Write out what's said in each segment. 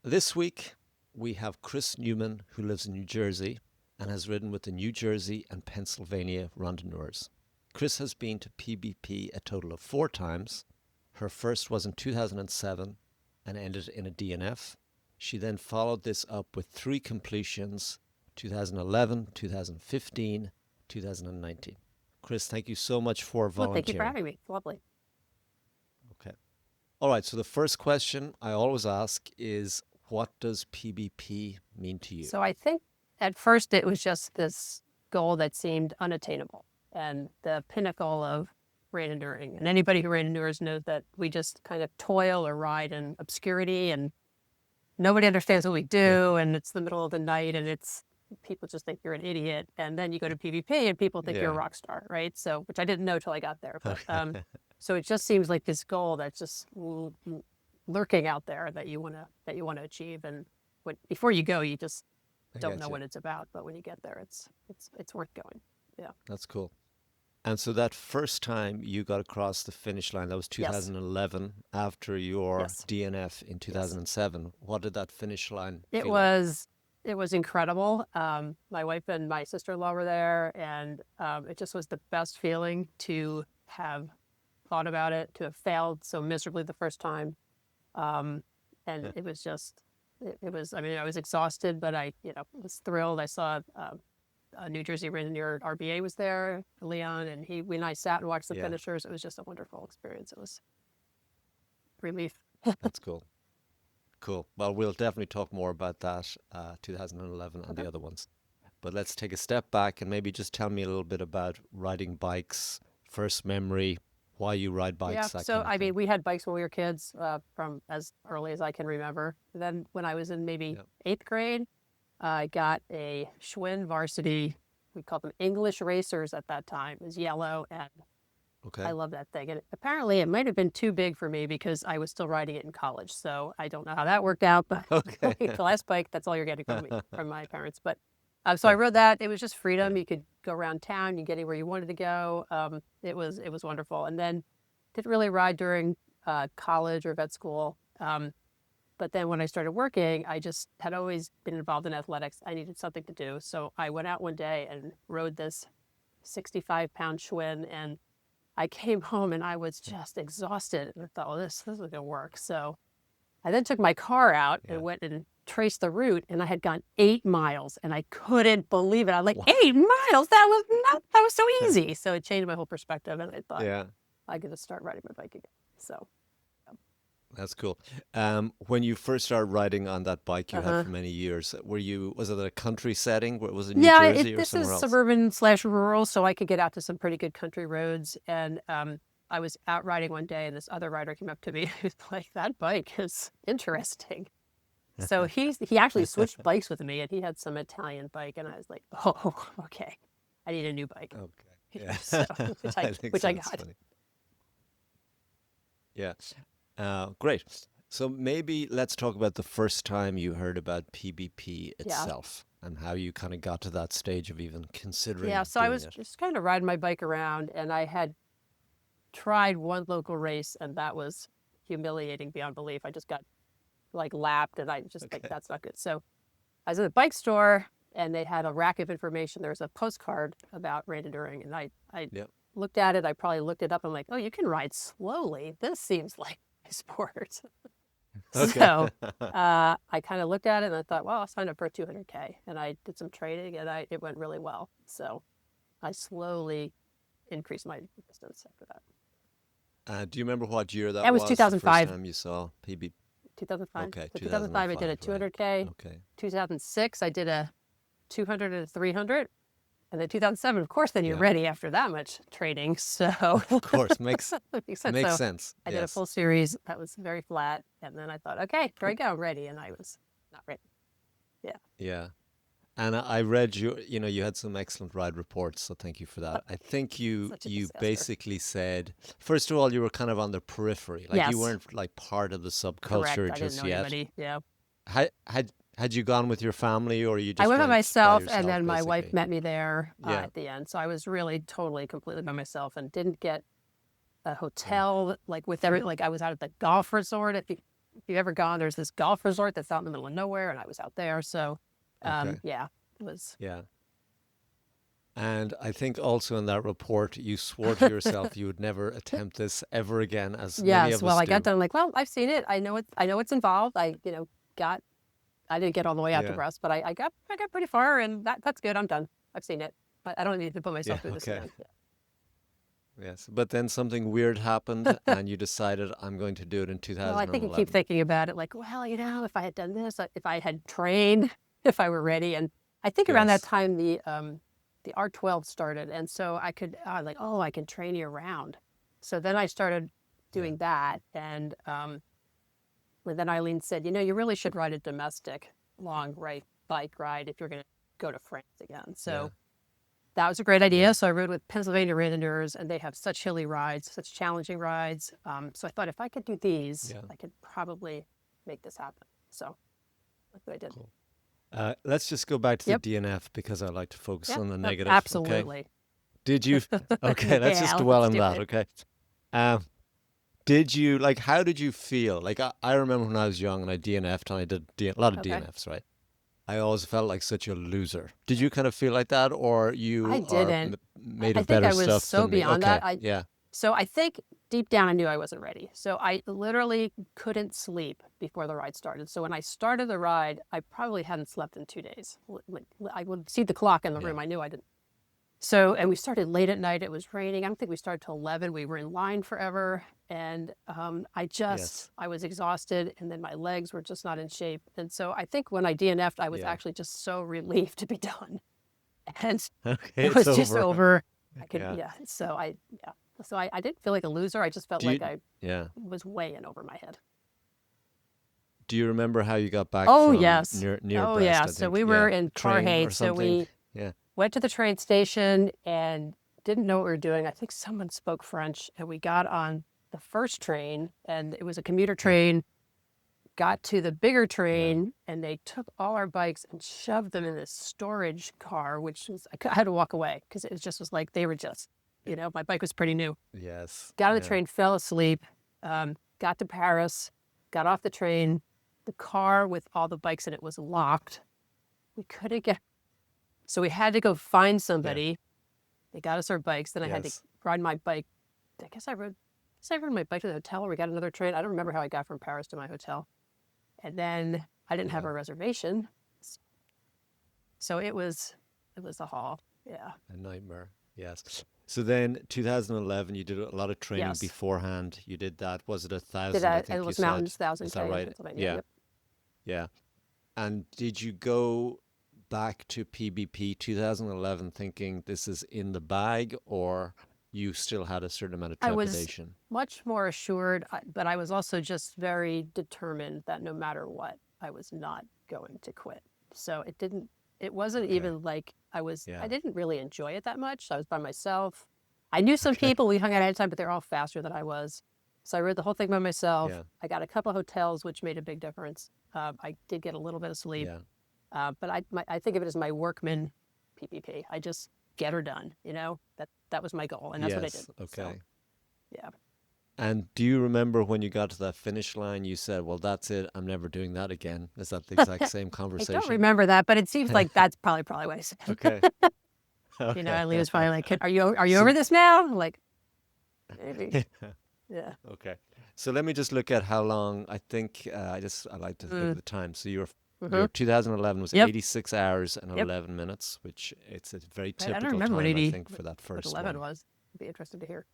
This week, we have Chris Newman, who lives in New Jersey and has ridden with the New Jersey and Pennsylvania randonneurs. Chris has been to PBP a total of 4 times. Her first was in 2007 and ended in a DNF. She then followed this up with 3 completions, 2011, 2015, 2019. Chris, thank you so much for Well, thank you for volunteering. having me. It's lovely. Okay. All right, so the first question I always ask is, what does PBP mean to you? So I think at first it was just this goal that seemed unattainable and the pinnacle of randonneuring. And anybody who randonneurs knows that we just kind of toil or ride in obscurity and nobody understands what we do. And it's the middle of the night and people just think you're an idiot. And then you go to PBP and people think you're a Yeah. rock star, right? So, which I didn't know till I got there. But so it just seems like this goal that's just lurking out there that you want to achieve. And before you go, you just don't know what it's about. But when you get there, it's worth going. Yeah. That's cool. And so that first time you got across the finish line, that was 2011, after your Yes. DNF in 2007. What did that finish line It feel like? was incredible. My wife and my sister-in-law were there, and it just was the best feeling to have thought about it, to have failed so miserably the first time. And it was just, it was, I mean, I was exhausted, but I was thrilled. I saw a New Jersey randonneur, RBA was there, Leon, and we and I sat and watched the finishers. It was just a wonderful experience. It was relief. That's cool. Cool. Well, we'll definitely talk more about that, 2011 and the other ones. But let's take a step back and maybe just tell me a little bit about riding bikes, first memory, why you ride bikes, Yeah, that so kind of I thing. mean, we had bikes when we were kids, from as early as I can remember. Then when I was in maybe 8th grade, I got a Schwinn varsity. We called them English racers at that time. It was yellow, and Okay. I love that thing. And apparently it might have been too big for me because I was still riding it in college. So I don't know how that worked out, but Okay. the last bike, that's all you're getting from me, from my parents. But so I rode that. It was just freedom. Yeah. You could go around town, you get anywhere you wanted to go. It was wonderful. And then didn't really ride during college or vet school. But then when I started working, I just had always been involved in athletics. I needed something to do. So I went out one day and rode this 65-pound Schwinn, and I came home and I was just exhausted. And I thought, well, this isn't going to work. So I then took my car out and went and traced the route, and I had gone 8 miles, and I couldn't believe it. I was like, 8 miles? That was so easy. So it changed my whole perspective, and I thought, Yeah. I got to start riding my bike again. So That's cool. When you first started riding on that bike you had for many years, was it a country setting? Was it New Jersey or this somewhere is else? suburban/rural, so I could get out to some pretty good country roads. And I was out riding one day, and this other rider came up to me. He was like, "That bike is interesting." So he actually switched bikes with me, and he had some Italian bike, and I was like, "Oh, okay, I need a new bike." Okay. Yeah. So, I think which I that's got. funny. Yeah. Great. So maybe let's talk about the first time you heard about PBP Yeah. itself and how you kind of got to that stage of even considering Yeah, so I doing was it. just kind of riding my bike around, and I had tried one local race, and that was humiliating beyond belief. I just got like lapped, and I just think that's not good. So I was at the bike store, and they had a rack of information. There was a postcard about randonneuring, and I Yep. looked at it. I probably looked it up. I'm like, oh, you can ride slowly. This seems like a sport. Okay. So I kind of looked at it, and I thought, well, I'll sign up for a 200K. And I did some training, and it went really well. So I slowly increased my distance after that. Do you remember what year that That was was? The 2005. first time you saw PBP? 2005. Okay, So 2005, I did a 2005, 200K. Okay. 2006, I did a 200 and a 300. And then 2007, of course, then you're Yeah. ready after that much training. So Of course, makes makes sense. makes So sense. I did a Yes. full series that was very flat. And then I thought, okay, here I go, I'm ready. And I was not ready. Yeah. Yeah. And I read you had some excellent ride reports, so thank you for that. I think you Such a you disaster. basically said, first of all, you were kind of on the periphery, like Yes. you weren't like part of the Correct. subculture I didn't just know yet. anybody. Yeah. Had you gone with your family, or you I just went by went by myself, yourself, and then my wife basically? met me there Yeah. at the end. So I was really totally, completely by myself, and didn't get a hotel like with like I was out at the golf resort at the if you've ever gone, there's this golf resort that's out in the middle of nowhere, and I was out there. So, Okay. yeah, it was. Yeah. And I think also in that report, you swore to yourself you would never attempt this ever again, as many Yes. of Well, us I got do. done like, well, I've seen it. I know what's involved. Got, I didn't get all the way out to Yeah. Brest, but I got pretty far, and that's good. I'm done. I've seen it. I don't need to put Yeah. myself through this Okay. again. Yeah. Yes. But then something weird happened and you decided, I'm going to do it in Well, I think you keep 2011. thinking about it like, well, if I had done this, if I had trained, if I were ready. And I think around that Yes. time, the R12 started. And so I can train year round. So then I started Yeah. doing that. And then Eileen said, you really should ride a domestic long bike ride if you're going to go to France again. Yeah. So that was a great Yeah. idea. So I rode with Pennsylvania randonneurs, and they have such hilly rides, such challenging rides. So I thought if I could do these, Yeah. I could probably make this happen. So that's what I did. Cool. Let's just go back to the Yep. DNF because I like to focus Yep. on the Oh, negative. Okay. absolutely. Did you? Okay, let's just Yeah, dwell let's on do that. it. Okay. Um, did you like? How did you feel? Like I remember when I was young and I DNF'd and I did a lot of Okay. DNFs, right? I always felt like such a loser. Did you kind of feel like that, or I you are didn't. made I of think better I was stuff so than me? beyond Okay. that. Yeah. So I think deep down I knew I wasn't ready. So I literally couldn't sleep before the ride started. So when I started the ride, I probably hadn't slept in 2 days. I would see the clock in the Yeah. room. I knew I didn't. So, and we started late at night. It was raining. I don't think we started till 11. We were in line forever. And Yes. I was exhausted, and then my legs were just not in shape. And so I think when I DNF'd, I was Yeah. actually just so relieved to be done. And Okay. it It's was just over. over. Yeah. Yeah. So I didn't feel like a loser. I just felt Do like you? I Yeah. was way in over my head. Do you remember how you got back Oh, from yes. near Oh, Brest? yeah. I So think. we were Yeah. in Train or Carhaid. So something. we Yeah. went to the train station and didn't know what we were doing. I think someone spoke French, and we got on the first train, and it was a commuter Yeah. train. Got to the bigger Yeah. train, and they took all our bikes and shoved them in this storage car, which was, I had to walk away because it was like they were just, my bike was pretty new. Yes. Got on the Yeah. train, fell asleep, got to Paris, got off the train. The car with all the bikes in it was locked. We couldn't get, so we had to go find Yeah. somebody. They got us our bikes. Then I had to Yes. ride my bike. I rode my bike to the hotel, or we got another train. I don't remember how I got from Paris to my hotel. And then I didn't have Yeah. a reservation. So it was a haul. Yeah. A nightmare. Yes. So then 2011, you did a lot of training Yes. beforehand. You did that. Was it Did 1,000? I that, and think it you was said. mountains, Is 1,000K that in right? Pennsylvania. Yeah. Yep. Yeah. And did you go back to PBP 2011 thinking this is in the bag, or you still had a certain amount of I was trepidation? much more assured, but I was also just very determined that no matter what, I was not going to quit. So it wasn't Okay. even like I Yeah. didn't really enjoy it that much. I was by myself. I knew some Okay. people, we hung out ahead of time, but they're all faster than I was. So I rode the whole thing by myself. Yeah. I got a couple of hotels, which made a big difference. I did get a little bit of sleep, Yeah. but I think of it as my workman PPP. I just get her done, that was my goal, and that's what I did. Yes. Okay. So, yeah. And do you remember when you got to that finish line, you said, well, that's it. I'm never doing that again. Is that the exact same I don't conversation? remember that, but it seems like that's probably what I said. Okay. Okay. Eileen was probably like, "Are you over this now?" I'm like, maybe. Yeah. Okay. So let me just look at how long. I think I like to look at Mm. the time. So your Mhm. 2011 was Yep. 86 hours and Yep. 11 minutes, which it's a very Right. I don't typical remember what time, I think, for that what first 11 one. was. It'd be interesting to hear.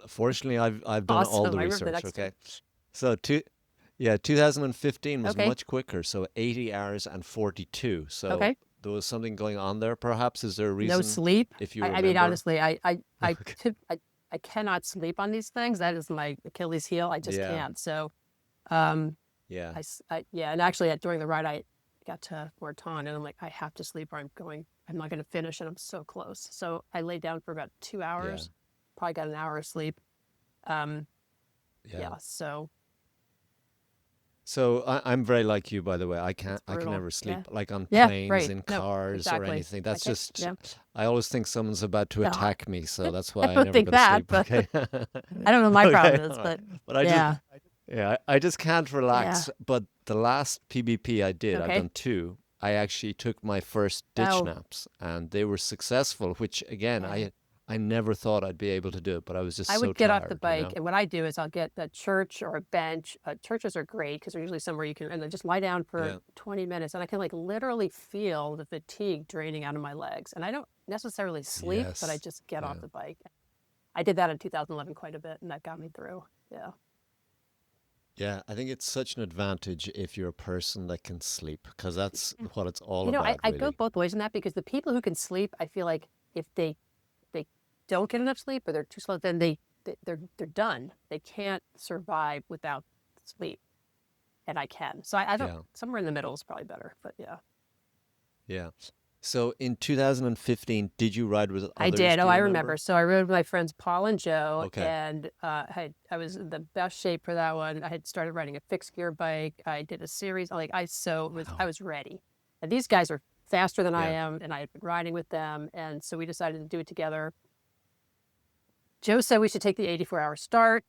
Fortunately, I've done all Awesome. the I remember the research. next Okay. one. So 2015 was Okay. much quicker. So 80 hours and 42. So Okay. there was something going on there, perhaps. Is there a No reason, sleep. if you I mean, remember? honestly, Okay. I cannot sleep on these things. That is my Achilles heel. I just Yeah. can't. So, um, Yeah. yeah, and actually during the ride, I got to Morton, and I'm like, I have to sleep, or I'm not going to finish, and I'm so close. So I laid down for about 2 Yeah. hours, probably got an hour of sleep. Yeah. Yeah, so So I'm very like you, by the way. I it's can brutal. never sleep Yeah. like on Yeah, planes, right. in No, cars, or exactly. anything. I That's can't, just, yeah. I always think someone's about to No, attack me, so that's why I I don't never think go to that, sleep. but Okay. I don't know what my Okay. problem is, All right. but But I yeah. Yeah, I just can't Yeah. relax. But the last PBP I did, I've Okay. done two. I actually took my first ditch Oh, naps, and they were successful. Which again, yeah. I never thought I'd be able to do it, but I was just I so would get off the tired, you bike, know. and what I do is I'll get a church or a bench. Churches are great because they're usually somewhere you can, and then just lie down for Yeah, 20 minutes, and I can like literally feel the fatigue draining out of my legs. And I don't necessarily sleep, but I yes, just get off yeah, the bike. I did that in 2011 quite a bit, and that got me through. Yeah. yeah. I think it's such an advantage if you're a person that can sleep, because that's Yeah. what it's all I, about, I go really. both ways in that because the people who can sleep, I feel like if they don't get enough sleep or they're too slow, then they're done. They can't survive without sleep, and I can. So I don't. Yeah, Somewhere in the middle is probably better. But yeah, yeah. So in 2015, did you ride with I others? did. Oh, Do you I remember. remember? So I rode with my friends Paul and Joe, Okay. and I was in the best shape for that one. I had started riding a fixed gear bike. I did a series. I Wow. was ready. And these guys are faster than I Yeah. am, and I had been riding with them, and so we decided to do it together. Joe said we should take the 84-hour start.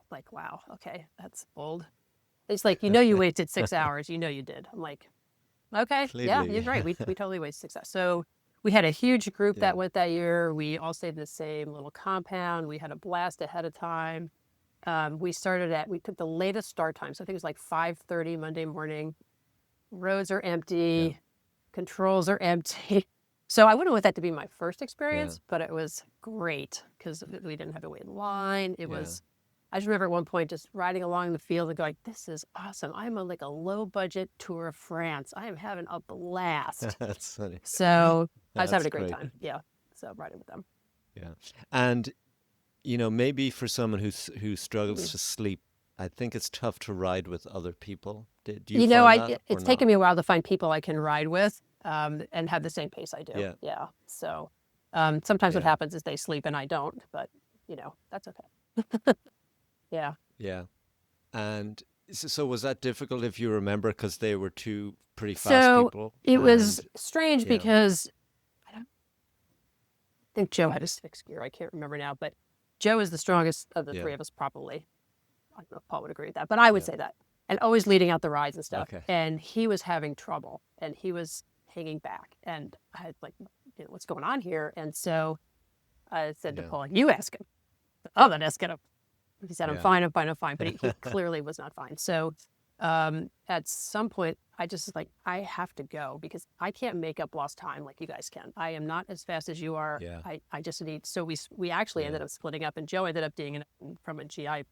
Like, wow, okay, that's bold. It's like, you wasted 6 hours. You know you did. I'm like, okay, yeah, you're Completely. right. We totally wasted 6 hours. So we had a huge group Yeah. that went that year. We all stayed in the same little compound. We had a blast ahead of time. We took the latest start time. So I think it was like 5:30 Monday morning. Roads are Yeah. empty. Controls are empty. So I wouldn't want that to be my first Yeah. experience, but it was great because we didn't have to wait in line. Yeah. I just remember at one point just riding along the field and going, this is awesome. I'm on like a low budget Tour of France. I am having a blast. That's funny. So I was having That's a great great. time. Yeah. So riding with them. Yeah. And maybe for someone who struggles Mm. to sleep, I think it's tough to ride with other people. Do you find that or It's not? taken me a while to find people I can ride with and have the same pace I do. Yeah. Yeah. So sometimes what Yeah. happens is they sleep and I don't, but that's okay. Yeah. Yeah. And so was that difficult if you remember because they were two pretty fast So people it was and strange yeah. because I don't think Joe had a fixed gear. I can't remember now, but Joe is the strongest of the Yeah. three of us, probably. I don't know if Paul would agree with that, but I would Yeah. say that. And always leading out the rides and stuff. Okay. And he was having trouble and he was hanging back. And I had like, what's going on here? And so I said to Yeah. Paul, you ask him. I'm not asking him. He said, I'm Yeah. fine, I'm fine, I'm fine. But he clearly was not fine. So at some point, I just was like, I have to go because I can't make up lost time like you guys can. I am not as fast as you are. Yeah. I just need, so we actually Yeah. ended up splitting up and Joe ended up being from a GI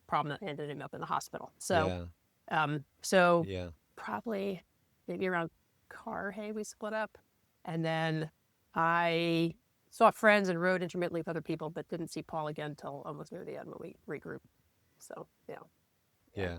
problem that ended him up in the hospital. So, Yeah. so Yeah. probably maybe around Carhay we split up. And then I saw friends and rode intermittently with other people, but didn't see Paul again until almost near the end when we regrouped. So, yeah. Yeah. Yeah.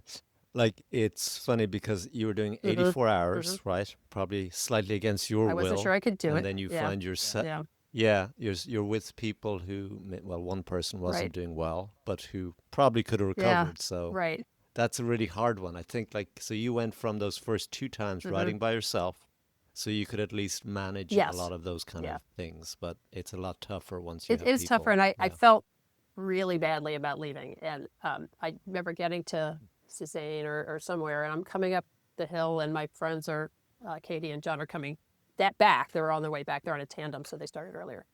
Like it's funny because you were doing Mm-hmm. 84 Mm-hmm. hours, right? Probably slightly against your I wasn't sure will. I could do And it. then you Yeah. find yourself, Yeah. yeah, you're with people who, well, one person wasn't Right. doing well, but who probably could have Yeah. recovered. So Right. that's a really hard one. I think like, so you went from those first two times Mm-hmm. riding by yourself, so you could at least manage a Yes. lot of those kind Yeah. of things, but it's a lot tougher once you It have is tougher. people. And I Yeah. felt really badly about leaving. And I remember getting to Cézanne or somewhere, and I'm coming up the hill, and my friends are, Katie and John, are coming that back. They were on their way back. They're on a tandem, so they started earlier.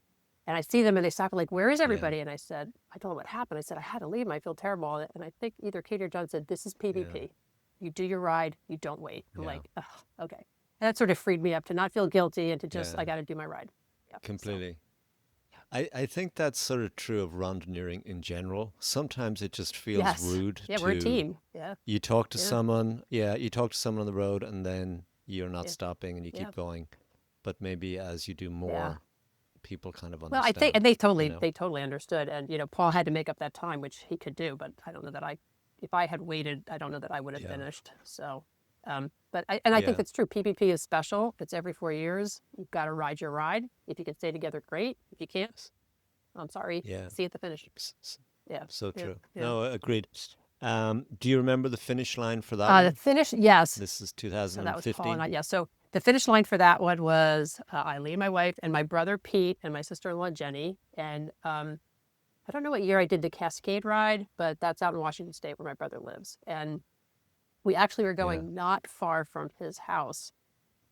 And I see them, and they stop, like, where is Yeah. everybody? And I told them what happened. I said, I had to leave. I feel terrible. And I think either Katie or John said, this is Yeah. PBP. You do your ride. You don't wait. I'm Yeah. like, oh, okay. And that sort of freed me up to not feel guilty and to just, Yeah. I got to do my ride. Yeah. So, Completely. I think that's sort of true of randonneuring in general. Sometimes it just feels yes. rude Yeah, we're a to team. Yeah. you talk to Yeah. someone, yeah, you talk to someone on the road and then you're not Yeah. stopping and you Yeah. keep going. But maybe as you do more, Yeah. people kind of Well, I think, and understand, you know. they totally understood. And, Paul had to make up that time, which he could do, but I don't know that if I had waited, I don't know that I would have Yeah. finished. So, I think Yeah. that's true. PBP is special. It's every 4 years. You've got to ride your ride. If you can stay together, great. If you can't, I'm sorry. Yeah. See you at the finish. Yeah. So Yeah. true. Yeah. No, agreed. Do you remember the finish line for that The one? finish, yes. This is So that was Paul and I. 2015. Yeah. So the finish line for that one was Eileen, my wife, and my brother Pete, and my sister-in-law Jenny. And I I don't know what year I did the Cascade ride, but that's out in Washington State where my brother lives. And we actually were going not far from his house.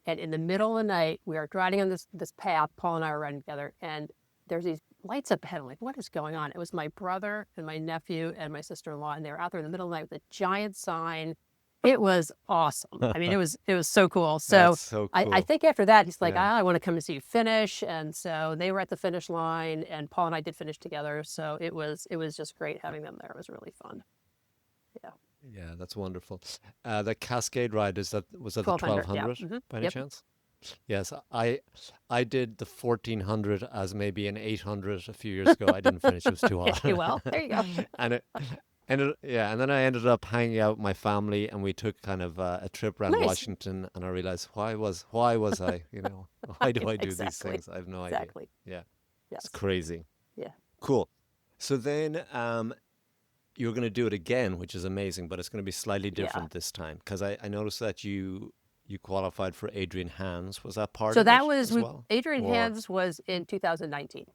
And in the middle of the night, we are riding on this path. Paul and I were riding together, and there's these lights up ahead. I'm like, what is going on? It was my brother and my nephew and my sister-in-law, and they were out there in the middle of the night with a giant sign. It was awesome. I mean, it was so cool. So, That's so cool. I think after that, he's like, I want to come and see you finish. And so they were at the finish line, and Paul and I did finish together. So it was just great having them there. It was really fun. Yeah. Yeah, that's wonderful. The Cascade ride, was that the 1200 by any chance? Yes, I did the 1400 as maybe an 800 a few years ago. I didn't finish; it was too hot. Well, there you go. and and then I ended up hanging out with my family, and we took kind of a trip around Washington, and I realized why was I, why do I do these things? I have no idea. Exactly. Yeah. Yes. It's crazy. Yeah. Cool. So then you're going to do it again, which is amazing, but it's going to be slightly different this time, because I noticed that you qualified for Adrian Hans. Was that part so of that it was as well? Adrian Hans was in 2019.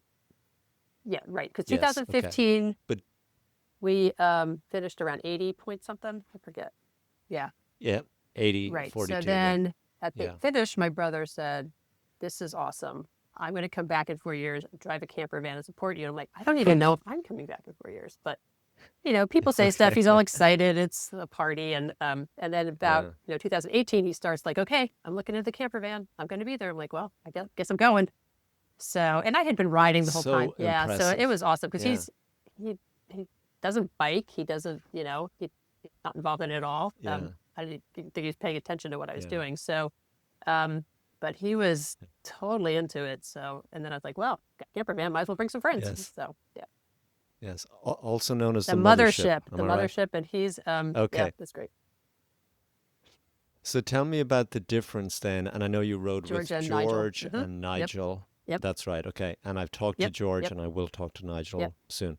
Yeah, right. Because 2015, but we finished around 80 point something. I forget. Yeah. Yeah, 80, Right. 42. So then at the finish, my brother said, "This is awesome. I'm going to come back in 4 years, drive a camper van and support you." I'm like, I don't even know if I'm coming back in 4 years, but people say stuff. He's all excited. It's a party. And then about 2018, he starts like, okay, I'm looking at the camper van. I'm going to be there. I'm like, well, I guess I'm going. So, and I had been riding the whole time. Yeah. So it was awesome because he doesn't bike. He doesn't, he's not involved in it at all. I didn't think he was paying attention to what I was doing. So, but he was totally into it. So, and then I was like, well, got a camper van, might as well bring some friends. Yes. So, yeah. Yes, also known as the mothership. Am The I right? mothership, and he's Okay. Yeah, that's great. So tell me about the difference then. And I know you rode George with and Nigel. George and Nigel. Yep. That's right. Okay. And I've talked to George, and I will talk to Nigel soon.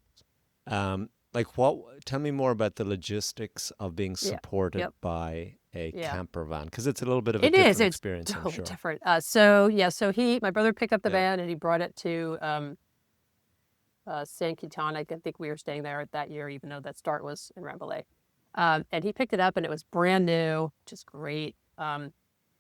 Tell me more about the logistics of being supported by a camper van, because it's a little bit of a different experience, It's I'm totally sure. different. So my brother picked up the van and he brought it to San Quintan. I think we were staying there that year, even though that start was in Rambouillet. And he picked it up and it was brand new, just great.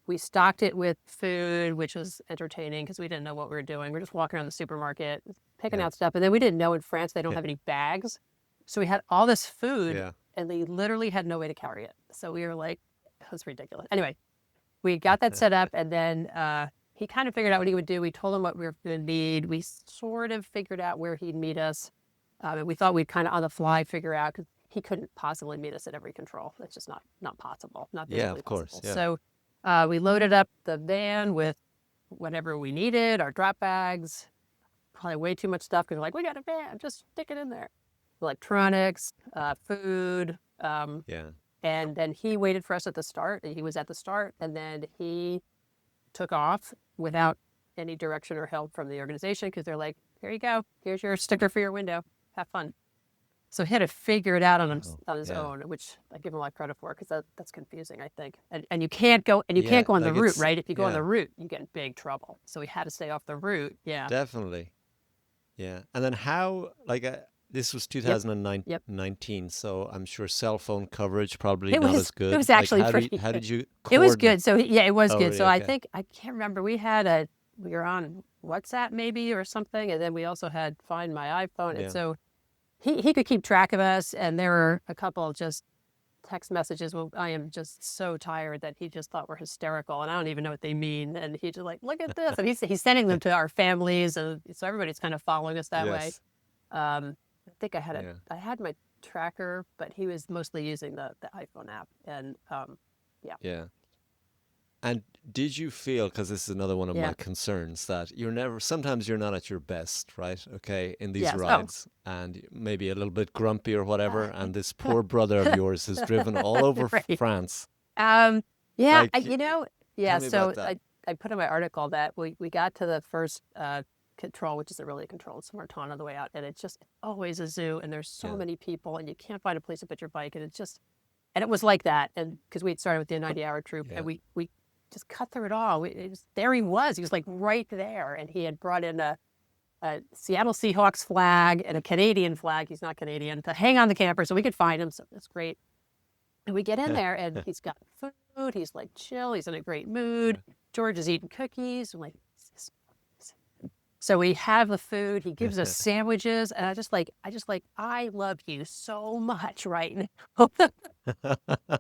We stocked it with food, which was entertaining because we didn't know what we were doing. We were just walking around the supermarket, picking out stuff. And then we didn't know in France they don't have any bags. So we had all this food and they literally had no way to carry it. So we were like, it was ridiculous. Anyway, we got that set up and then he kind of figured out what he would do. We told him what we were going to need. We sort of figured out where he'd meet us. And we thought we'd kind of on the fly figure out, because he couldn't possibly meet us at every control. That's just not possible. Not physically of course. possible. So we loaded up the van with whatever we needed, our drop bags, probably way too much stuff because we're like, we got a van, just stick it in there. Electronics, food. And then he waited for us at the start. He was at the start, and then he took off without any direction or help from the organization because they're like, here you go. Here's your sticker for your window. Have fun. So he had to figure it out on his own, which I give him a lot of credit for because that's confusing, I think. And you can't go can't go on the route, right? If you go on the route, you get in big trouble. So we had to stay off the route. Yeah. Definitely. Yeah. And then how, this was 2019, so I'm sure cell phone coverage probably not as good. It was actually pretty how did you It was good. So it was good. Really? So Okay. I think, I can't remember, we were on WhatsApp maybe or something, and then we also had Find My iPhone. And so he could keep track of us, and there were a couple just text messages. Well, I am just so tired that he just thought were hysterical, and I don't even know what they mean. And he's just like, look at this. And he's sending them to our families, and so everybody's kind of following us that way. I think I had my tracker, but he was mostly using the iPhone app. And Yeah. And did you feel, because this is another one of my concerns, that sometimes you're not at your best, right? Okay, in these rides, and maybe a little bit grumpy or whatever, and this poor brother of yours has driven all over France. So me about that. I put in my article that we got to the first control, which isn't really a control, it's Marton on the way out, and it's just always a zoo, and there's so many people, and you can't find a place to put your bike, and it was like that, and because we had started with the 90-hour troop, and we just cut through it all. There he was like right there, and he had brought in a a Seattle Seahawks flag and a Canadian flag. He's not Canadian, to hang on the camper so we could find him. So that's great. And we get in there and he's got food. He's like chill. He's in a great mood. George is eating cookies. I'm like, so we have the food. He gives us sandwiches, and I love you so much right now.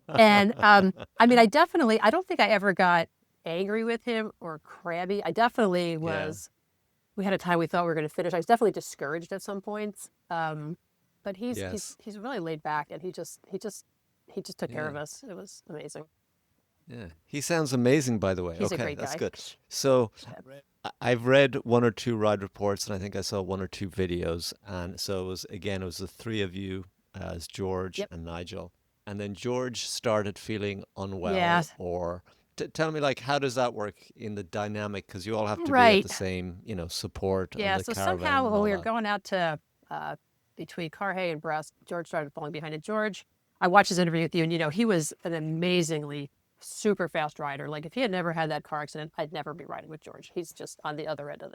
And I mean, I don't think I ever got angry with him or crabby. I definitely was. We had a time we thought we were going to finish. I was definitely discouraged at some points. But he's really laid back, and he just took care of us. It was amazing. Yeah, he sounds amazing, by the way. He's a great that's guy. good. So I've read one or two ride reports, and I think I saw one or two videos. And so it was the three of you as George and Nigel. And then George started feeling unwell. Yeah. Or tell me, like, how does that work in the dynamic? Because you all have to be Right. at the same, support. Yeah, of the so caravan somehow and when all we were that. going out to between Carhay and Brest, George started falling behind. And George, I watched his interview with you, and he was an amazingly super fast rider. Like if he had never had that car accident, I'd never be riding with George. He's just on the other end of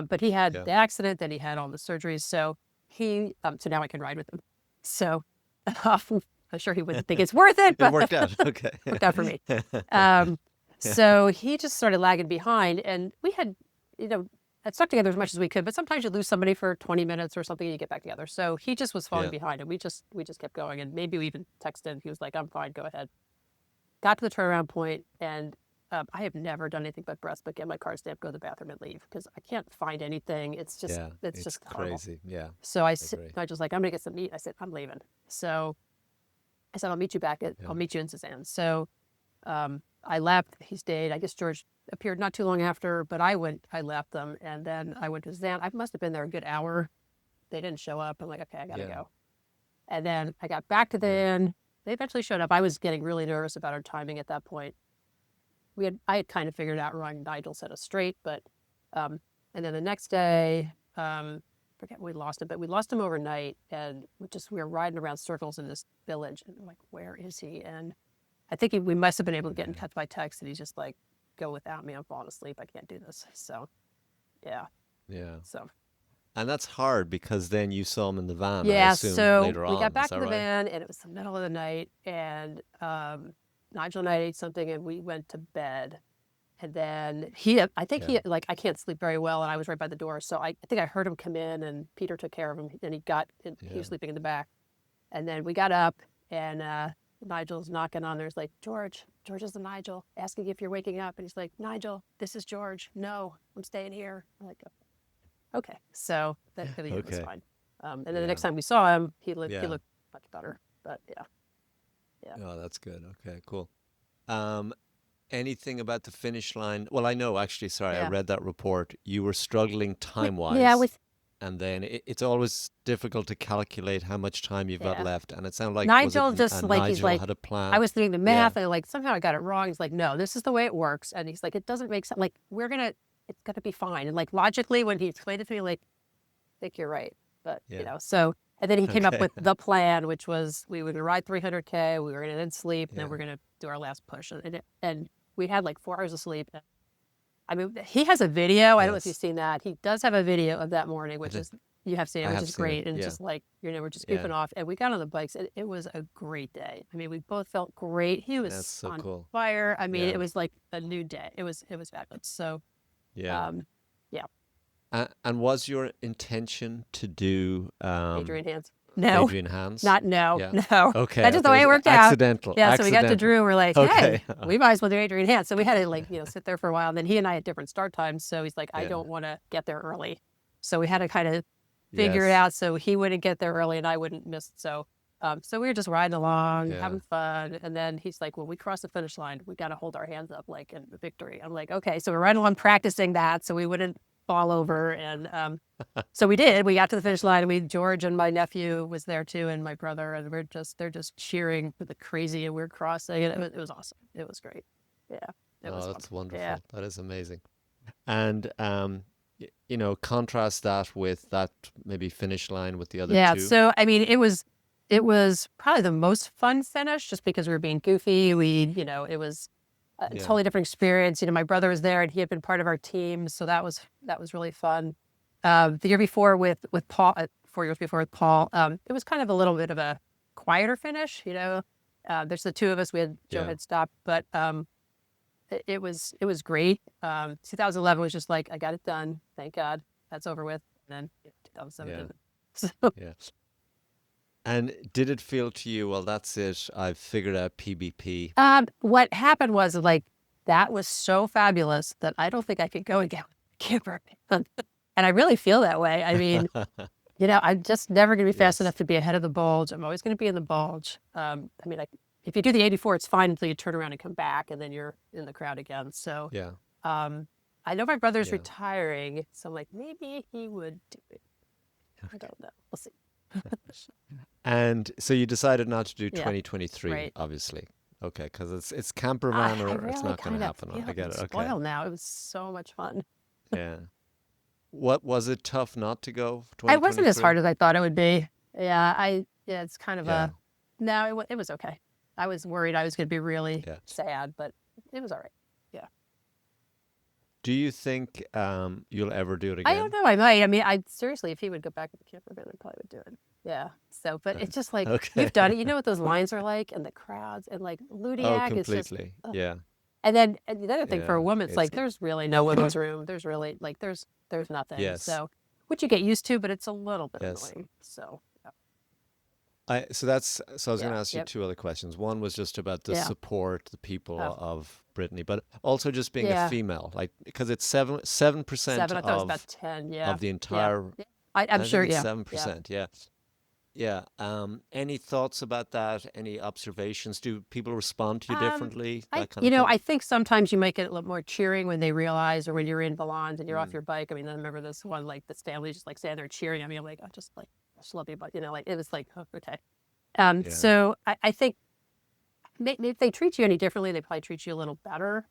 but he had the accident, then he had all the surgeries. So so now I can ride with him. So I'm sure he wouldn't think it's worth it, but It worked out. Okay. worked out for me. So he just started lagging behind, and we had, stuck together as much as we could, but sometimes you lose somebody for 20 minutes or something and you get back together. So he just was falling behind, and we just kept going, and maybe we even texted. He was like, I'm fine, go ahead. Got to the turnaround point, and I have never done anything but Brest, but get my car stamped, go to the bathroom, and leave, because I can't find anything. It's just, it's just horrible. crazy. Yeah. So I just like, I'm gonna get some meat. I said, I'm leaving. So I said, I'll meet you I'll meet you in Suzanne. So I left. He stayed. I guess George appeared not too long after, but I left them, and then I went to Suzanne. I must have been there a good hour. They didn't show up. I'm like, okay, I gotta go. And then I got back to the inn. They eventually showed up. I was getting really nervous about our timing at that point. I had kind of figured out wrong. Nigel set us straight, but and then the next day, forget we lost him, but we lost him overnight, and we were riding around circles in this village, and I'm like, where is he? And I think we must have been able to get in touch by text, and he's just like, go without me. I'm falling asleep. I can't do this. So, yeah. Yeah. So. And that's hard, because then you saw him in the van. Yeah. I assume, So later on. we got back to the right? van, and it was the middle of the night, and Nigel and I ate something, and we went to bed. And then I can't sleep very well, and I was right by the door. So I think I heard him come in, and Peter took care of him, and he was sleeping in the back. And then we got up, and Nigel's knocking on there. He's like, George is the Nigel, asking if you're waking up. And he's like, Nigel, this is George. No, I'm staying here. I'm like, okay. So that was fine. And then the next time we saw him, he looked much better. But yeah. Oh, that's good. Okay, cool. Anything about the finish line? Well, I know, actually, sorry, I read that report. You were struggling time-wise. Yeah, and then it's always difficult to calculate how much time you've got left. And it sounded like Nigel Nigel had a plan. I was doing the math, and like somehow I got it wrong. He's like, no, this is the way it works. And he's like, it doesn't make sense. Like, it's gonna be fine. And like logically, when he explained it to me, like, I think you're right. But so, and then he came up with the plan, which was we were gonna ride 300K, we were gonna then sleep, and then we're gonna do our last push. And we had like 4 hours of sleep. I mean, he has a video. I don't know if you've seen that. He does have a video of that morning, which you have seen it, which is great. And just like, we're just goofing off. And we got on the bikes, and it was a great day. I mean, we both felt great. He was on fire. I mean, it was like a new day. It was fabulous. So, and was your intention to do Adrian Hands? No. Adrian Hands? No. Okay. That's just the way it worked out. Accidental. Yeah, so we got to Drew, and we're like, hey, we might as well do Adrian Hands. So we had to sit there for a while. And then he and I had different start times. So he's like, I don't want to get there early. So we had to kind of figure it out so he wouldn't get there early and I wouldn't miss. So we were just riding along, having fun. And then he's like, when we cross the finish line, we got to hold our hands up like in victory. I'm like, okay. So we're riding along practicing that so we wouldn't fall over. And so we did. We got to the finish line. George and my nephew was there too, and my brother, and they're just cheering for the crazy, and we're crossing, and it was awesome. It was great. Yeah. That's wonderful. Yeah. That is amazing. And contrast that with that maybe finish line with the other two. Yeah. So I mean, it was probably the most fun finish, just because we were being goofy. It was a Yeah. totally different experience. My brother was there and he had been part of our team, so that was really fun. The year before with Paul, 4 years before with Paul, it was kind of a little bit of a quieter finish. There's the two of us. We had Joe Yeah. had stopped, but it was great. 2011 was just like, I got it done. Thank God that's over with. And then 2017. Yeah. So Yeah. And did it feel to you, well, that's it, I've figured out PBP? what happened was like that was so fabulous that I don't think I could go again with a camper. And I really feel that way. I mean, I'm just never going to be fast Yes. enough to be ahead of the bulge. I'm always going to be in the bulge. I mean, if you do the 84, it's fine until you turn around and come back, and then you're in the crowd again. So Yeah. I know my brother's Yeah. retiring, so I'm like, maybe he would do it. I don't know. We'll see. And so you decided not to do Yeah. 2023, Right. obviously. Okay, because it's camper van I or really it's not going kind to of happen. feel I get it. Okay. spoiled now. It was so much fun. Yeah. What was it tough not to go for It wasn't as 2023? hard as I thought it would be. Yeah, it's kind of Yeah. no, it was okay. I was worried I was going to be really Yeah. sad, but it was all right. Yeah. Do you think you'll ever do it I again? don't know. I might. I mean, seriously, if he would go back with the camper van, I probably would do it. Yeah. So, but it's just like Okay. you've done it. You know what those lines are like, and the crowds, and like Oh, Ludiac is just. completely. Ugh. Yeah. And then the other thing for Yeah. a woman, it's It's like there's really no women's room. There's really like there's nothing. yes. So, which you get used to, but it's a little bit Yes. annoying. So. Yeah. I was going to Yeah. ask you Yep. two other questions. One was just about the Yeah. support, the people Oh. of Brittany, but also just being a Yeah. female, like because it's 7% Seven. I thought it was about of 10. Yeah. the Yeah. entire. Yeah. I I'm think sure. it's Yeah. 7%. Yeah. Yeah. Any thoughts about that? Any observations? Do people respond to you differently? That kind of thing. I think sometimes you might get a little more cheering when they realize, or when you're in Valence and you're off Mm. your bike. I mean, I remember this one, like this family just like standing there cheering at me. I'm like, I just love you, but like it was like, oh, okay. Yeah. So I think if they treat you any differently, they probably treat you a little better.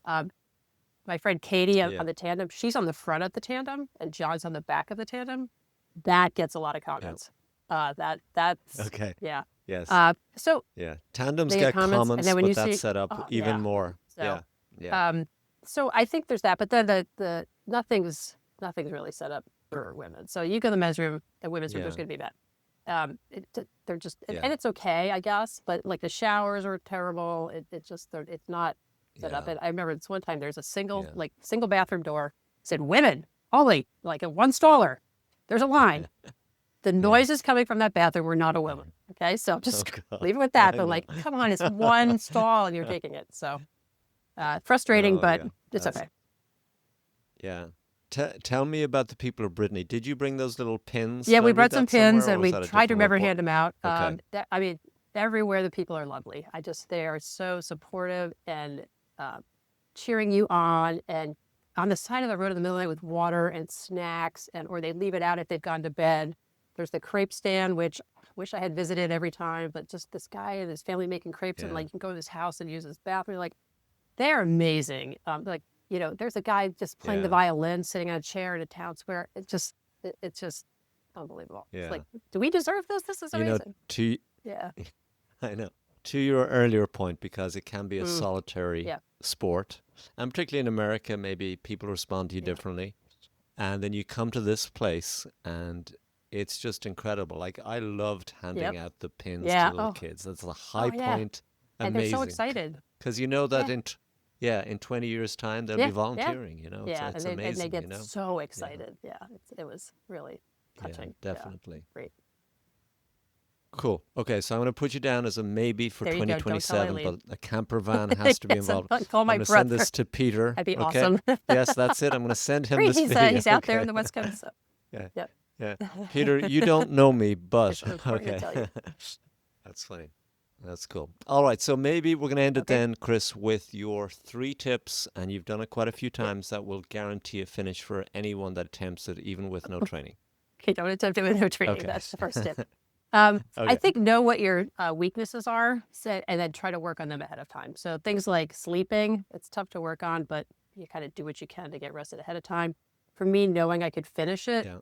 My friend Katie Yeah. on the tandem, she's on the front of the tandem and John's on the back of the tandem. That gets a lot of comments. That's Okay. yeah. Yes. So Yeah. Tandems they get and comments, then when but you that's see, set up oh, even yeah. more. So Yeah. Yeah. so I think there's that, but then the nothing's really set up for women. So you go to the men's room, the women's room, there's Yeah. going to be that. They're just, Yeah. and it's okay, I guess, but like the showers are terrible. It's just, it's not set up. Yeah. And I remember this one time there's a single Yeah. bathroom door, said women only, like a one staller. There's a line. The noises coming from that bathroom were not a woman. Okay, so just God. leave it with that. I But know. like, come on, it's one stall and you're taking it. So frustrating, Oh, but yeah. it's That's- okay. Yeah. Tell me about the people of Brittany. Did you bring those little pins? Yeah, Did we I brought read some that somewhere, pins or and was we that a tried to different remember report? hand them out. Okay. I mean, everywhere the people are lovely. They are so supportive and cheering you on, and on the side of the road in the middle of the night with water and snacks, or they leave it out if they've gone to bed. There's the crepe stand, which I wish I had visited every time, but just this guy and his family making crepes, and Yeah. like you can go to his house and use his bathroom. Like they're amazing. Like there's a guy just playing the Yeah. violin, sitting on a chair in a town square. It's just unbelievable. Yeah. It's like, do we deserve this? This is You know, amazing. to Yeah. I know. To your earlier point, because it can be a Mm. solitary Yeah. sport, and particularly in America, maybe people respond to you Yeah. differently. And then you come to this place, and it's just incredible. Like I loved handing Yep. out the pins Yeah. to little Oh. kids. That's a high yeah. point. And they're so Amazing. excited. Because you know that Yeah. in 20 years' time, they'll Yeah. be Yeah. volunteering, you know. Yeah. It's And they amazing, get you know. so excited. Yeah. It was really touching. Yeah, definitely. Great. Cool. Okay, so I'm going to put you down as a maybe for There you go. Don't tell 2027, Eileen. but a camper van has to be Yes, involved. call I'm my going to send brother. this to Peter. That'd be okay? awesome. Yes, that's it. I'm going to send him Great. this He's video. he's out there okay? in the West Coast. So. Yeah. Yep. Yeah. Peter, you don't know me, but It's important to okay. tell you. That's funny. That's cool. All right, so maybe we're going to end it Okay. then, Chris, with your 3 tips, and you've done it quite a few times, that will guarantee a finish for anyone that attempts it, even with no training. Okay, don't attempt it with no training. Okay. That's the first tip. I Okay. think know what your weaknesses are, and then try to work on them ahead of time. So things like sleeping, it's tough to work on, but you kind of do what you can to get rested ahead of time. For me, knowing I could finish it Yeah.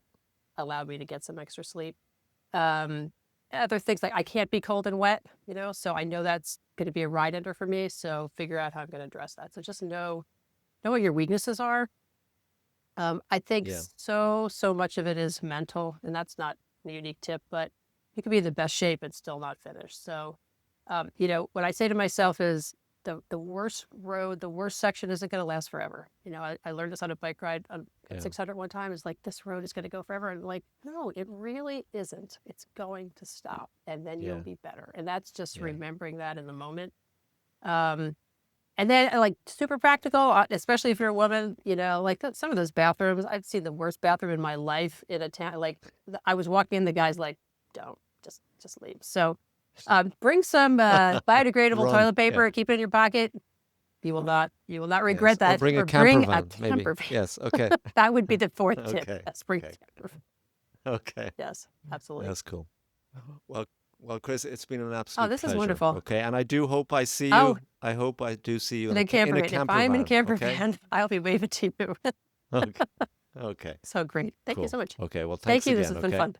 allowed me to get some extra sleep. other things like I can't be cold and wet, so I know that's going to be a ride ender for me. So figure out how I'm going to address that. So just know what your weaknesses are. I think Yeah. so much of it is mental, and that's not a unique tip, but you can be in the best shape and still not finish. So, what I say to myself is the worst road, the worst section isn't going to last forever. I learned this on a bike ride on Yeah. 600 one time. It's like, this road is going to go forever. And like, no, it really isn't. It's going to stop, and then you'll Yeah. be better. And that's just Yeah. remembering that in the moment. And then like super practical, especially if you're a woman, like some of those bathrooms, I've seen the worst bathroom in my life in a town. Like I was walking in, the guy's like, don't, just leave. So bring some biodegradable Run. toilet paper, Yeah. keep it in your pocket. You will not regret Yes. Or that. bring a Or camper bring a van, maybe. camper van. Yes. Okay. That would be the fourth tip. Okay. Yes, bring Okay. a camper van. Okay. Yes, absolutely. That's cool. Well, Chris, it's been an Oh, absolute this is pleasure. wonderful. Okay, and I do hope I see you. Oh, I hope I do see you in in a camper in a van. If camper I'm in a van, camper okay? van, I'll be waving to you. Okay. Okay. So great. Thank you Cool. so much. Okay. Well, Thank thanks you. again. This has been Okay. fun.